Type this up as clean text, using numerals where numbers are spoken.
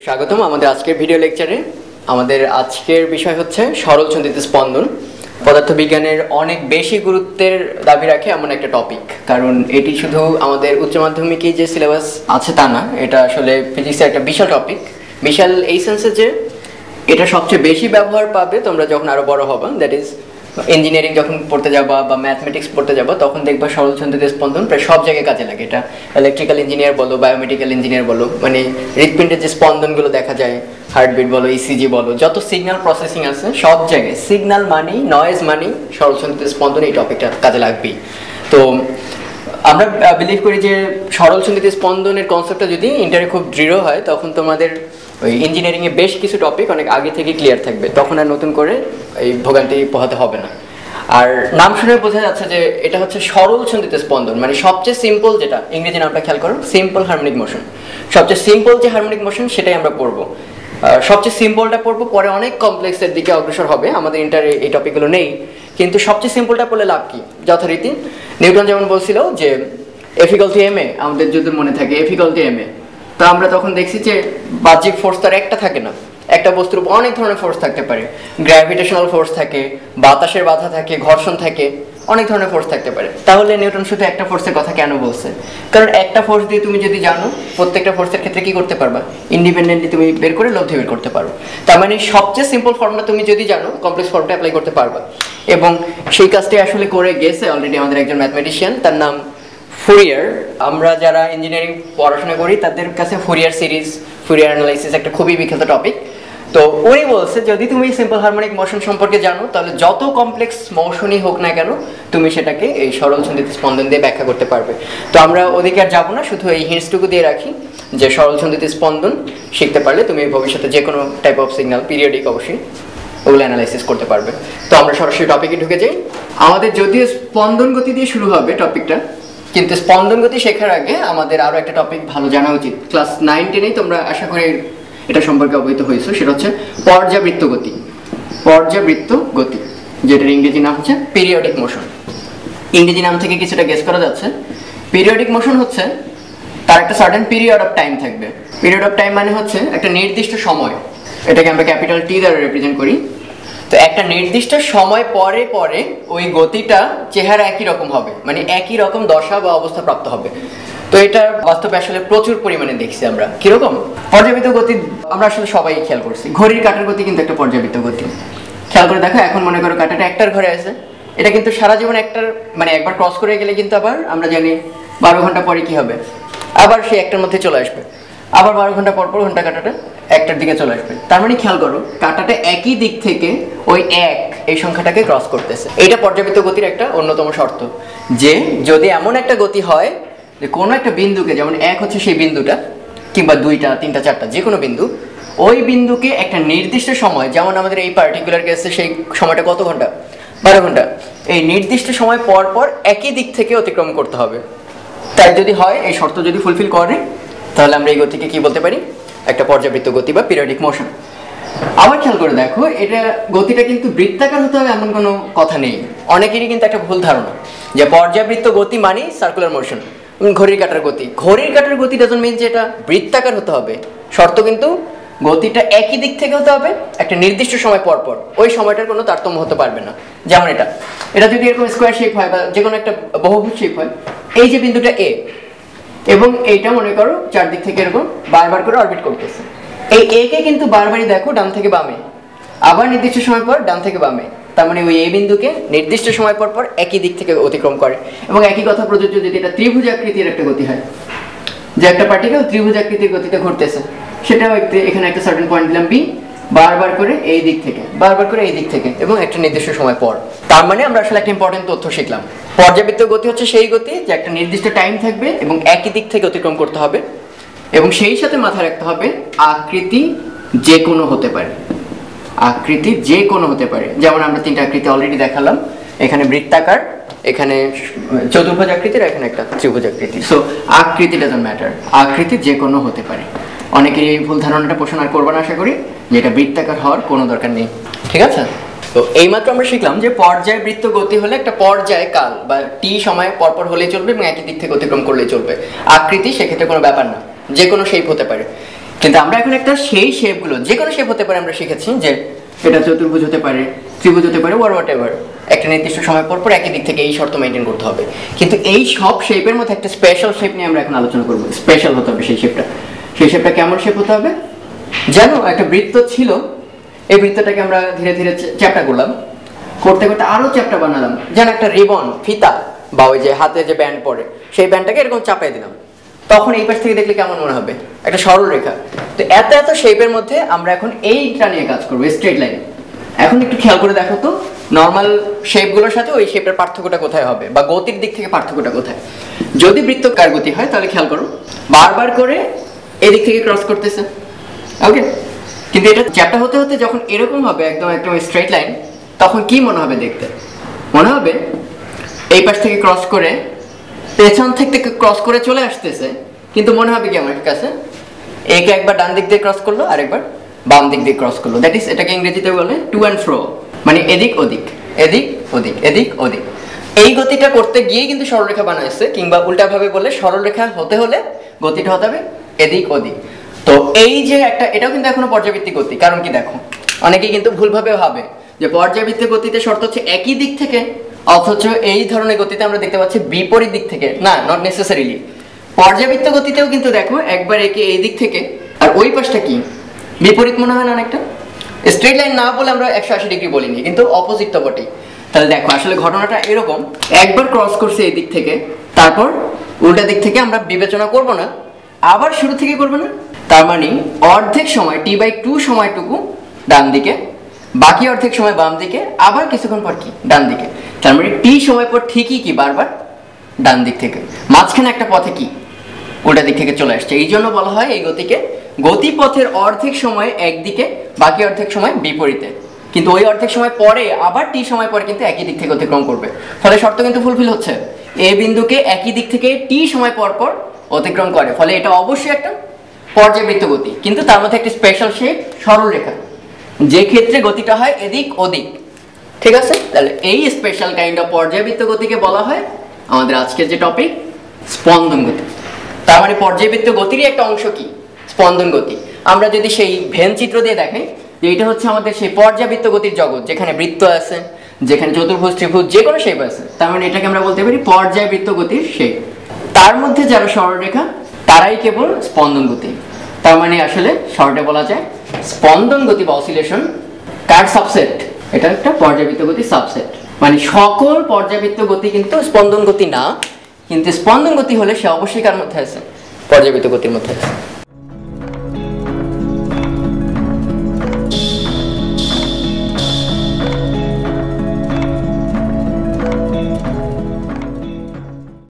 স্বাগতম আমাদের আজকের ভিডিও লেকচারে। আমাদের আজকের বিষয় হচ্ছে সরল সন্ধিত স্পন্দন। পদার্থবিজ্ঞানের অনেক বেশি গুরুত্বের দাবি রাখে এমন একটা টপিক, কারণ এটি শুধু আমাদের উচ্চ মাধ্যমিকে যে সিলেবাস আছে তা না, এটা আসলে ফিজিক্সের একটা বিশাল টপিক। বিশাল এই সেন্সে যে এটা সবচেয়ে বেশি ব্যবহার পাবে তোমরা যখন আরো বড় হবা, দ্যাট ইজ ইঞ্জিনিয়ারিং যখন পড়তে যাবা বা ম্যাথমেটিক্স পড়তে যাবা, তখন দেখবা সরল সন্ধিত স্পন্দন প্রায় সব জায়গায় কাজে লাগে। এটা ইলেকট্রিক্যাল ইঞ্জিনিয়ার বলো, বায়োমেডিক্যাল ইঞ্জিনিয়ার বলো, মানে হৃৎপিণ্ডের যে স্পন্দনগুলো দেখা যায়, হার্টবিট বলো, ইসিজি বলো, যত সিগন্যাল প্রসেসিং আছে সব জায়গায় সিগন্যাল মানি, নয়েজ মানি, সরল সন্ধিত স্পন্দন এই টপিকটা কাজে লাগবেই। তো আমরা বিলিভ করি যে সরল সন্ধিত স্পন্দনের কনসেপ্টটা যদি ইন্টারে খুব দৃঢ় হয়, তখন তোমাদের ওই ইঞ্জিনিয়ারিংয়ে বেশ কিছু টপিক অনেক আগে থেকে ক্লিয়ার থাকবে, তখন আর নতুন করে এই ভোগান্তি পোহাতে হবে না। আর নাম শুনে বোঝা যাচ্ছে যে এটা হচ্ছে সরল সন্ধিত স্পন্দন, মানে সবচেয়ে সিম্পল যেটা, ইংরেজি নামটা খেয়াল করো, সিম্পল হারমোনিক মোশন। সবচেয়ে সিম্পল যে হারমোনিক মোশন সেটাই আমরা পড়বো। সবচেয়ে সিম্পলটা পড়বো, পরে অনেক কমপ্লেক্সের দিকে অগ্রসর হবে, আমাদের ইন্টারে এই টপিকগুলো নেই। কিন্তু সবচেয়ে সিম্পলটা পড়লে লাভ কি? যথারীতি নিউটন যেমন বলছিল যে F equal to M A, আমাদের যদি মনে থাকে F equal to M A, তো আমরা তখন দেখছি যে বাহ্যিক ফোর্স তার একটা থাকে না, একটা বস্তুর উপর অনেক ধরনের ফোর্স থাকতে পারে। গ্র্যাভিটেশনাল ফোর্স থাকে, বাতাসের বাধা থাকে, ঘর্ষণ থাকে, অনেক ধরনের ফোর্স থাকতে পারে। তাহলে নিউটন শুধু একটা ফোর্সের কথা কেন বলছে? কারণ একটা ফোর্স দিয়ে তুমি যদি জানো, প্রত্যেকটা ফোর্সের ক্ষেত্রে কি করতে পারবা, ইন্ডিপেন্ডেন্টলি তুমি বের করে লব্ধি বের করতে পারো। তার মানে সবচেয়ে সিম্পল ফর্মটা তুমি যদি জানো, কমপ্লেক্স ফর্মটা অ্যাপ্লাই করতে পারবা। এবং সেই কাজটি আসলে করে গেছে অলরেডি আমাদের একজন ম্যাথমেটিশিয়ান, তার নাম ফুরিয়ার। আমরা যারা ইঞ্জিনিয়ারিং পড়াশোনা করি তাদের কাছে ফুরিয়ার সিরিজ, ফুরিয়ার অ্যানালাইসিস একটা খুবই বিখ্যাত টপিক। তো উনি বলছে যদি তুমি সিম্পল হারমোনিক মোশন সম্পর্কে জানো, তাহলে যত কমপ্লেক্স মোশনই হোক না কেন, তুমি সেটাকে এই সরল সন্ধিত স্পন্দন দিয়ে ব্যাখ্যা করতে পারবে। তো আমরা ওদিকে আর যাবো না, শুধু এই হিন্টসটুকু দিয়ে রাখি যে সরল সন্ধিত স্পন্দন শিখতে পারলে তুমি ভবিষ্যতে যে কোনো টাইপ অফ সিগন্যাল, পিরিয়ডিক অবশ্যই, ওগুলো অ্যানালাইসিস করতে পারবে। তো আমরা সরাসরি টপিকে ঢুকে যাই। আমাদের যদিও স্পন্দন গতি দিয়ে শুরু হবে টপিকটা, কিন্তু স্পন্দন গতি শেখার আগে আমাদের আরো একটা টপিক ভালো জানা উচিত। ক্লাস 9-10 তোমরা আশা করি এটা সম্পর্কে অবহিত হয়েছো, সেটা হচ্ছে পর্যাবৃত্ত গতি। পর্যাবৃত্ত গতি, যেটার ইংরেজি নাম হচ্ছে পিরিয়ডিক মোশন। ইংরেজি নাম থেকে কিছুটা গেস করা যাচ্ছে। পিরিয়ডিক মোশন হচ্ছে তার একটা সার্টেন পিরিয়ড অফ টাইম থাকবে। পিরিয়ড অফ টাইম মানে হচ্ছে একটা নির্দিষ্ট সময়, এটাকে আমরা ক্যাপিটাল টি দ্বারা রিপ্রেজেন্ট করি। তো একটা নির্দিষ্ট সময় পরে পরে ওই গতিটা চেহারা একই রকম হবে, মানে একই রকম দশা বা অবস্থা প্রাপ্ত হবে। তো এটা বাস্তবে আসলে প্রচুর পরিমাণে দেখছি আমরা। কিরকম পর্যাবৃত্ত গতি আমরা আসলে সবাই খেয়াল করছি। ঘড়ির কাঁটার গতি কিন্তু একটা পর্যাবৃত্ত গতি। খেয়াল করে দেখো, এখন মনে করো কাঁটাটা একটার ঘরে আছে, এটা কিন্তু সারা জীবন একটার, মানে একবার ক্রস করে গেলে কিন্তু আবার আমরা জানি 12 ঘন্টা পরে কি হবে, আবার সে একটার মধ্যে চলে আসবে, আবার 12 ঘন্টা পর পর ঘন্টা কাঁটাটা একটার দিকে চলে আসবে। তার মানে খেয়াল করো, কাঁটাটা একই দিক থেকে ওই এক এই সংখ্যাটাকে ক্রস করতেছে। এটা পর্যাবৃত্ত গতির একটা অন্যতম শর্ত, যে যদি এমন একটা গতি হয় যে কোনো একটা বিন্দুকে, যেমন এক হচ্ছে সেই বিন্দুটা, কিংবা 2টা 3টা 4টা যে কোনো বিন্দু, ওই বিন্দুকে একটা নির্দিষ্ট সময়, যেমন আমাদের এই পার্টিকুলার কেসে সেই সময়টা কত ঘন্টা, 12 ঘন্টা, এই নির্দিষ্ট সময় পর পর একই দিক থেকে অতিক্রম করতে হবে। তাই যদি হয়, এই শর্ত যদি ফুলফিল করে, তাহলে আমরা এই গতিকে কি বলতে পারি, একটা পর্যাবৃত্ত গতি বা পিরিয়ডিক মোশন। আবার খেয়াল করে দেখো, এটা গতিটা কিন্তু বৃত্তাকার হতে হবে এমন কোনো কথা নেই। অনেকেরই কিন্তু একটা ভুল ধারণা যে পর্যাবৃত্ত গতি মানে সার্কুলার মোশন। ঘড়ির কাঁটার গতি, ঘড়ির কাঁটার গতি ডাজন্ট মিন যে এটা বৃত্তাকার হতে হবে। শর্ত কিন্তু গতিটা একই দিক থেকে হতে হবে, একটা নির্দিষ্ট সময় পর পর, ওই সময়টার কোনো তারতম্য হতে পারবে না। যেমন এটা যদি এরকম স্কোয়ার শেপ হয় বা যে কোনো একটা বহুভুজ শেপ হয়, এই যে বিন্দুটা এ, এবং এইটা মনে করো চারদিক থেকে এরকম বারবার করে অরবিট করতেছে। এই এ কে কিন্তু বারবারই দেখো ডান থেকে বামে, আবার নির্দিষ্ট সময় পর ডান থেকে বামে। তার মানে ওই এই বিন্দুকে নির্দিষ্ট সময় পর পর একই দিক থেকে অতিক্রম করে। এবং একই কথা প্রযোজ্য যদি এটা ত্রিভুজ আকৃতির একটা গতি হয়, যে একটা পার্টিকেল ত্রিভুজ আকৃতির গতিতে ঘুরতেছে, সেটাও এখানে একটা সার্টেন পয়েন্ট দিলাম বি, বারবার করে এই দিক থেকে, বারবার করে এই দিক থেকে, এবং একটা নির্দিষ্ট সময় পর। তার মানে আমরা আসলে একটা ইম্পর্টেন্ট তথ্য শিখলাম। পর্যাবৃত্ত গতি হচ্ছে সেই গতি যে একটা নির্দিষ্ট টাইম থাকবে এবং একই দিক থেকে অতিক্রম করতে হবে, এবং সেই সাথে মাথায় রাখতে হবে আকৃতি যে কোনো হতে পারে। আকৃতি যে কোনো হতে পারে, যেমন আমরা 3টা আকৃতি অলরেডি দেখালাম, এখানে বৃত্তাকার, এখানে চতুর্ভুজ আকৃতির, এখানে একটা ত্রিভুজ আকৃতি। সো আকৃতি ডাজন্ট ম্যাটার, আকৃতি যে কোনো হতে পারে। অনেকেরই এই ভুল ধারণাটা পোষণ আর করবেন আশা করি, যে এটা বৃত্তাকার হওয়ার কোনো দরকার নেই। ঠিক আছে? তো এইমাত্র আমরা শিখলাম যে পর্যায়বৃত্ত গতি হলে একটা পর্যায় কাল বা টি সময় পরপর হলেই চলবে এবং একই দিক থেকে অতিক্রম করলেই চলবে। আকৃতি সেক্ষেত্রে কোনো ব্যাপার না, যে কোনো শেপ হতে পারে। কিন্তু আমরা এখন একটা সেই শেপগুলো, যে কোনো শেপ হতে পারে, আমরা শিখেছি যে এটা চতুর্ভুজ হতে পারে, ত্রিভুজ হতে পারে, হোয়াট এভার, একটা নির্দিষ্ট সময় পর পর একই দিক থেকে এই শর্ত মেনটেন করতে হবে। কিন্তু এই সব শেপের মধ্যে একটা স্পেশাল শেপ নিয়ে আমরা এখন আলোচনা করবো। স্পেশাল হতে হবে সেই শেপটা। সেই শেপটা কেমন শেপ হতে হবে? যেন একটা বৃত্ত ছিল, এই বৃত্তটাকে আমরা ধীরে ধীরে চ্যাপ্টা করলাম, করতে করতে আরো চ্যাপ্টা বানালাম, যেন একটা রিবন, ফিতা, বা ওই যে হাতে যে ব্যান্ড পরে সেই ব্যান্ডটাকে এরকম চাপাই দিলাম। তখন এই পাশ থেকে দেখলে কেমন মনে হবে? একটা সরল রেখা। তো এত এত শেপের মধ্যে আমরা এখন এইটা নিয়ে কাজ করবো, স্ট্রেট লাইন। এখন একটু খেয়াল করে দেখো তো, নর্মাল শেপগুলোর সাথে ওই শেপের পার্থক্যটা কোথায় হবে, বা গতির দিক থেকে পার্থক্যটা কোথায়। যদি বৃত্তাকার গতি হয় তাহলে খেয়াল করো, বারবার করে এদিক থেকে ক্রস করতেছে, ওকে। কিন্তু এটা চ্যাপ্টা হতে হতে যখন এরকম হবে, একদম একদম স্ট্রেট লাইন, তখন কি মনে হবে দেখতে? মনে হবে এই পাশ থেকে ক্রস করে, পেছন থেকে ক্রস করে চলে আসতেছে, কিন্তু মনে হবে কি আমার কাছে একে একবার ডান দিক দিয়ে ক্রস করলো, আরেকবার বাম দিক দিয়ে ক্রস করলো। দ্যাট ইজ, এটাকে ইংরেজিতে বলে টু অ্যান্ড ফ্রো, মানে এদিক ওদিক, এদিক ওদিক, এদিক ওদিক। এই গতিটা করতে গিয়ে কিন্তু সরলরেখা বানাইছে, কিংবা উল্টাভাবে বলে সরলরেখা হতে হলে গতিটা হতে হবে এদিক ওদিক। তো এই যে একটা, এটাও কিন্তু এখনো পর্যাবৃত্তিক গতি। কারণ কি দেখো, অনেকেই কিন্তু ভুলভাবে ভাবে যে পর্যাবৃত্তিক গতিতে শর্ত হচ্ছে একই দিক থেকে, অথচ এই ধরনের গতিতে আমরা দেখতে পাচ্ছি বিপরীত দিক থেকে। না, নট নেসেসারিলি। পর্যাবৃত্ত গতিতেও কিন্তু দেখো একবার একে এই দিক থেকে, আর ওই পাশটা কি বিপরীত মনে হয় না অনেকটা? স্ট্রেট লাইন না বলে আমরা 180 ডিগ্রি বলিনি, কিন্তু অপোজিট তো বটেই। তাহলে দেখো আসলে ঘটনাটা এরকম, একবার ক্রস করছে এই দিক থেকে, তারপর উল্টা দিক থেকে আমরা বিবেচনা করব না, আবার শুরু থেকে করবে না। তার মানে অর্ধেক সময় t/2 সময়টুকু ডান দিকে, বাকি অর্ধেক সময় বাম দিকে, আবার কিছুক্ষণ পর কি ডান দিকে। তার মানে t সময় পর ঠিকই কি বারবার ডান দিক থেকে, মাঝখানে একটা পথে কি উল্টা দিক থেকে চলে আসছে। এই জন্য বলা হয় এই গতিকে গতিপথের অর্ধেক সময় একদিকে, বাকি অর্ধেক সময় বিপরীতে। কিন্তু ওই অর্ধেক সময় পরে আবার t সময় পরে কিন্তু একই দিক থেকে অতিক্রম করবে। ফলে শর্ত কিন্তু ফুলফিল হচ্ছে, এ বিন্দুকে একই দিক থেকে t সময় পর পর অতিক্রম করে। ফলে এটা অবশ্যই একটা পর্যাবৃত্ত গতি, কিন্তু তার মধ্যে একটা স্পেশাল শেপ সরল রেখা, যে ক্ষেত্রে গতিটা হয় এদিক ওদিক। ঠিক আছে? তাহলে এই স্পেশাল কাইন্ড অফ পর্যাবৃত্ত গতিকে বলা হয় আমাদের আজকের যে টপিক, স্পন্দন গতি। তার মানে পর্যাবৃত্ত গতিরই একটা অংশ কি স্পন্দন গতি। আমরা যদি সেই ভেন চিত্র দিয়ে দেখাই যে এটা হচ্ছে আমাদের সেই পর্যাবৃত্ত গতির জগৎ, যেখানে বৃত্ত আছে, যেখানে চতুর্ভুজ ত্রিভুজ যে কোনো শেপ আছে, তার মানে এটাকে আমরা বলতে পারি পর্যাবৃত্ত গতির শেপ। তার মধ্যে যারা সরলরেখা তারাই কেবল স্পন্দন গতি। তার মানে আসলে শর্টে বলা যায় স্পন্দন গতি বা অসিলেশন কার সাবসেট? এটা একটা পর্যাবৃত্ত গতি সাবসেট। মানে সকল পর্যাবৃত্ত গতি কিন্তু স্পন্দন গতি না, কিন্তু স্পন্দন গতি হলে সে অবশ্যই কার মধ্যে আছে? পর্যাবৃত্ত গতির মধ্যে আছে।